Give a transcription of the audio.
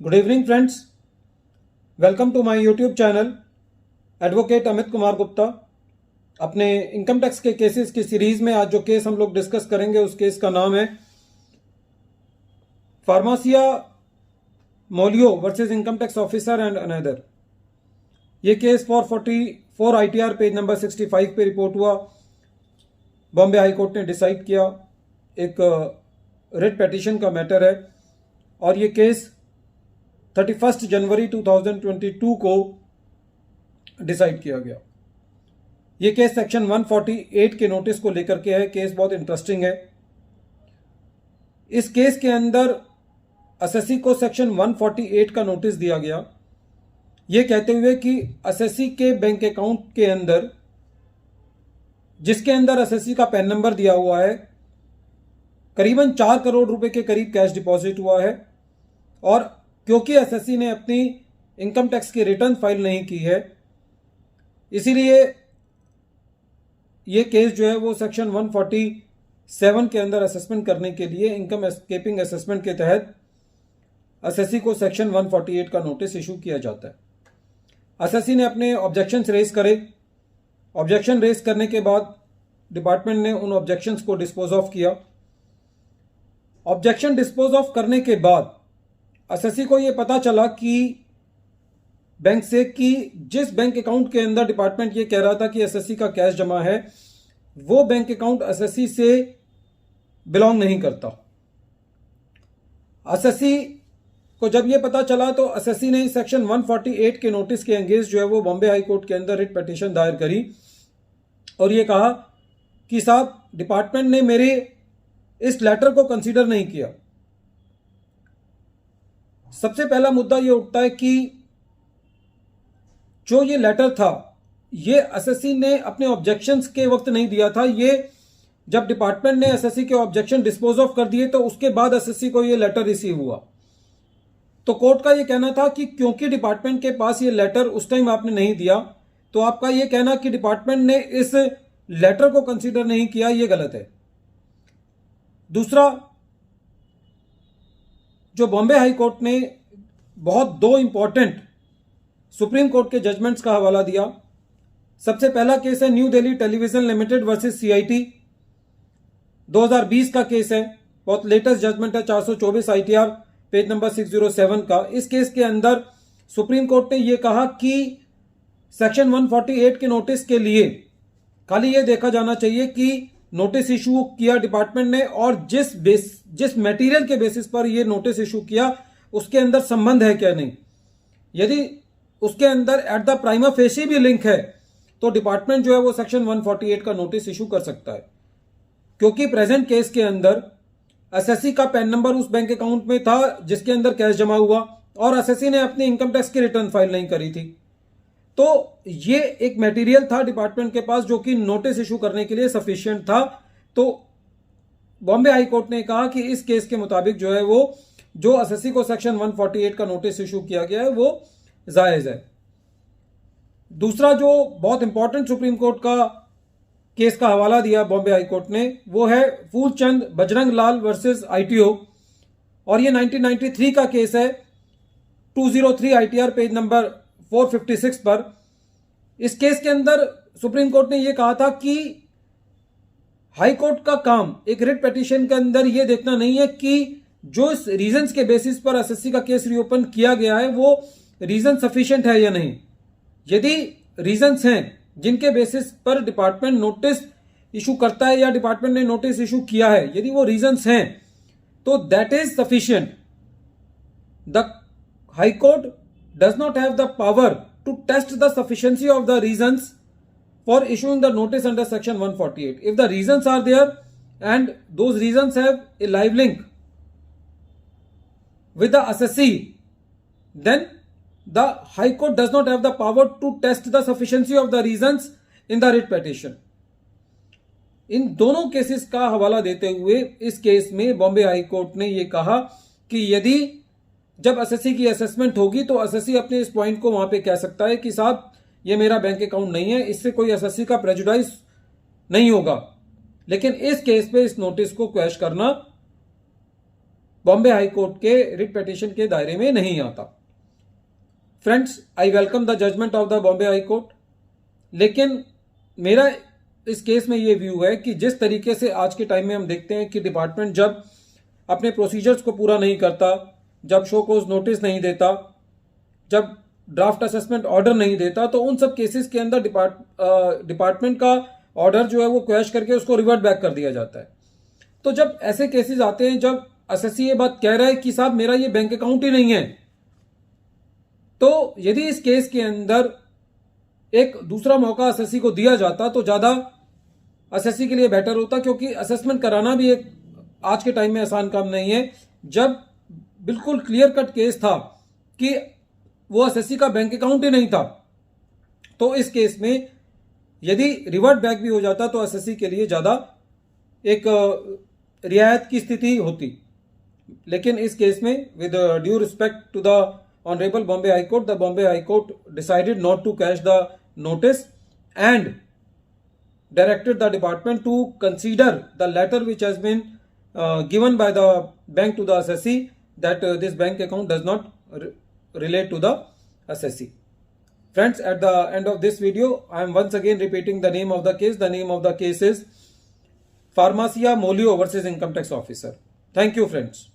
Good evening friends, welcome to my YouTube channel advocate Amit Kumar Gupta. अपने income tax के cases की series में आज जो केस हम लोग डिस्कस करेंगे उस केस का नाम है फार्मासिया मोलियो versus income tax officer and another. ये केस 444 ITR पेज नंबर 65 पे रिपोर्ट हुआ। बॉम्बे हाई कोर्ट ने डिसाइड किया, एक रिट पिटीशन का मैटर है और ये केस 31 जनवरी 2022 को डिसाइड किया गया। ये केस सेक्शन 148 के नोटिस को लेकर के है। केस बहुत इंटरेस्टिंग है। इस केस के अंदर एसएससी को सेक्शन 148 का नोटिस दिया गया, ये कहते हुए कि एसएससी के बैंक अकाउंट के अंदर, जिसके अंदर एसएससी का पैन नंबर दिया हुआ है, करीबन 4 करोड़ रुपए के करीब कैश डिपॉजिट हुआ है। और क्योंकि एसएससी ने अपनी इनकम टैक्स की रिटर्न फाइल नहीं की है, इसीलिए ये केस जो है वो सेक्शन 147 के अंदर असेसमेंट करने के लिए इनकम एस्केपिंग असेसमेंट के तहत एसएससी को सेक्शन 148 का नोटिस इशू किया जाता है। एसएससी ने अपने ऑब्जेक्शंस रेज करे। ऑब्जेक्शन रेज करने के बाद डिपार्टमेंट ने उन ऑब्जेक्शंस को डिस्पोज ऑफ किया। ऑब्जेक्शन डिस्पोज ऑफ करने के बाद एसएससी को यह पता चला कि बैंक से कि जिस बैंक अकाउंट के अंदर डिपार्टमेंट ये कह रहा था कि एसएससी का कैश जमा है, वो बैंक अकाउंट एसएससी से बिलोंग नहीं करता। एसएससी को जब ये पता चला तो एसएससी ने सेक्शन 148 के नोटिस के अगेंस्ट जो है वो बॉम्बे हाई कोर्ट के अंदर रिट पिटीशन दायर करी और ये कहा कि साहब, डिपार्टमेंट ने मेरे इस लेटर को कंसीडर नहीं किया। सबसे पहला मुद्दा ये उठता है कि जो ये लेटर था, ये एसएससी ने अपने ऑब्जेक्शंस के वक्त नहीं दिया था। ये जब डिपार्टमेंट ने एसएससी के ऑब्जेक्शन डिस्पोज ऑफ कर दिए तो उसके बाद एसएससी को ये लेटर रिसीव हुआ। तो कोर्ट का ये कहना था कि क्योंकि डिपार्टमेंट के पास ये लेटर उस टाइम आपने नहीं दिया, तो आपका ये कहना कि डिपार्टमेंट ने इस लेटर को कंसीडर नहीं किया, ये गलत है। दूसरा, जो बॉम्बे हाई कोर्ट ने बहुत दो इंपॉर्टेंट सुप्रीम कोर्ट के जजमेंट्स का हवाला दिया। सबसे पहला केस है new Delhi television limited versus CIT, 2020 का केस है। बहुत लेटेस्ट जजमेंट है, 424 ITR पेज नंबर 607 का। इस केस के अंदर सुप्रीम कोर्ट ने यह कहा कि सेक्शन 148 के नोटिस के लिए खाली यह देखा जाना चाहिए कि नोटिस इशू किया डिपार्टमेंट ने और जिस मटेरियल के बेसिस पर यह नोटिस इशू किया उसके अंदर संबंध है क्या नहीं। यदि उसके अंदर एट द प्राइमा फेसी भी लिंक है तो डिपार्टमेंट जो है वो सेक्शन 148 का नोटिस इशू कर सकता है। क्योंकि प्रेजेंट केस के अंदर एसएससी का पैन नंबर उस बैंक अकाउंट में था जिसके अंदर कैश जमा हुआ और एसएससी ने अपनी इनकम टैक्स की रिटर्न फाइल नहीं करी थी। तो ये एक मटेरियल था डिपार्टमेंट के पास जो कि नोटिस इशू करने के लिए सफिशिएंट था। तो बॉम्बे हाई कोर्ट ने कहा कि इस केस के मुताबिक जो है वो जो एसएससी को सेक्शन 148 का नोटिस इशू किया गया है वो जायज है। दूसरा जो बहुत इंपॉर्टेंट सुप्रीम कोर्ट का केस का हवाला दिया बॉम्बे हाई कोर्ट ने, वो है फूलचंद बजरंग लाल वर्सेस ITO और ये 1993 का केस है, 203 ITR पेज नंबर 456 पर। इस केस के अंदर सुप्रीम कोर्ट ने यह कहा था कि हाई कोर्ट का काम एक रिट पिटीशन के अंदर यह देखना नहीं है कि जो इस रीजंस के बेसिस पर एसएससी का केस रीओपन किया गया है वो रीजन सफिशिएंट है या नहीं। यदि रीजंस हैं जिनके बेसिस पर डिपार्टमेंट नोटिस इशू करता है या डिपार्टमेंट ने नोटिस इशू किया है, यदि वो रीजंस हैं तो that is sufficient. The high court does not have the power to test the sufficiency of the reasons for issuing the notice under section 148। If the reasons are there and those reasons have a live link with the SSC, then the High Court does not have the power to test the sufficiency of the reasons in the writ petition. इन दोनों cases का हवाला देते हुए इस case में Bombay high court ने यह कहा कि यदि जब एसएससी की असेसमेंट होगी तो एसएससी अपने इस पॉइंट को वहां पे कह सकता है कि साहब ये मेरा बैंक अकाउंट नहीं है, इससे कोई एसएससी का प्रेजुडाइज नहीं होगा। लेकिन इस केस पे इस नोटिस को क्वैश करना बॉम्बे हाई कोर्ट के रिट पिटीशन के दायरे में नहीं आता। Friends, I welcome the judgment of the Bombay high court, लेकिन मेरा इस केस में ये व्यू है कि जिस तरीके से आज के टाइम में हम देखते हैं कि डिपार्टमेंट जब अपने प्रोसीजर्स को पूरा नहीं करता, जब शो कोज नोटिस नहीं देता, जब ड्राफ्ट असेसमेंट ऑर्डर नहीं देता, तो उन सब केसेस के अंदर डिपार्टमेंट का ऑर्डर जो है वो क्वैश करके उसको रिवर्ट बैक कर दिया जाता है। तो जब ऐसे केसेस आते हैं, जब एसएससी ये बात कह रहा है कि साहब मेरा ये बैंक अकाउंट ही नहीं है, तो यदि इस केस के अंदर एक दूसरा मौका एसएससी को दिया जाता तो ज्यादा एसएससी के लिए बेटर होता, क्योंकि असेसमेंट कराना भी एक आज के टाइम में आसान काम नहीं है। जब बिल्कुल क्लियर कट केस था कि वो एसएससी का बैंक अकाउंट ही नहीं था, तो इस केस में यदि रिवर्ट बैक भी हो जाता तो एसएससी के लिए ज्यादा एक रियायत की स्थिति होती। लेकिन इस केस में with due respect to the honourable Bombay high court, the Bombay high court decided not to quash the notice and directed the department to consider the letter which has been given by the bank to the SSC that this bank account does not relate to the SSC. Friends, at the end of this video, I am once again repeating the name of the case. The name of the case is Pharmacia Molio versus Income Tax Officer. Thank you, friends.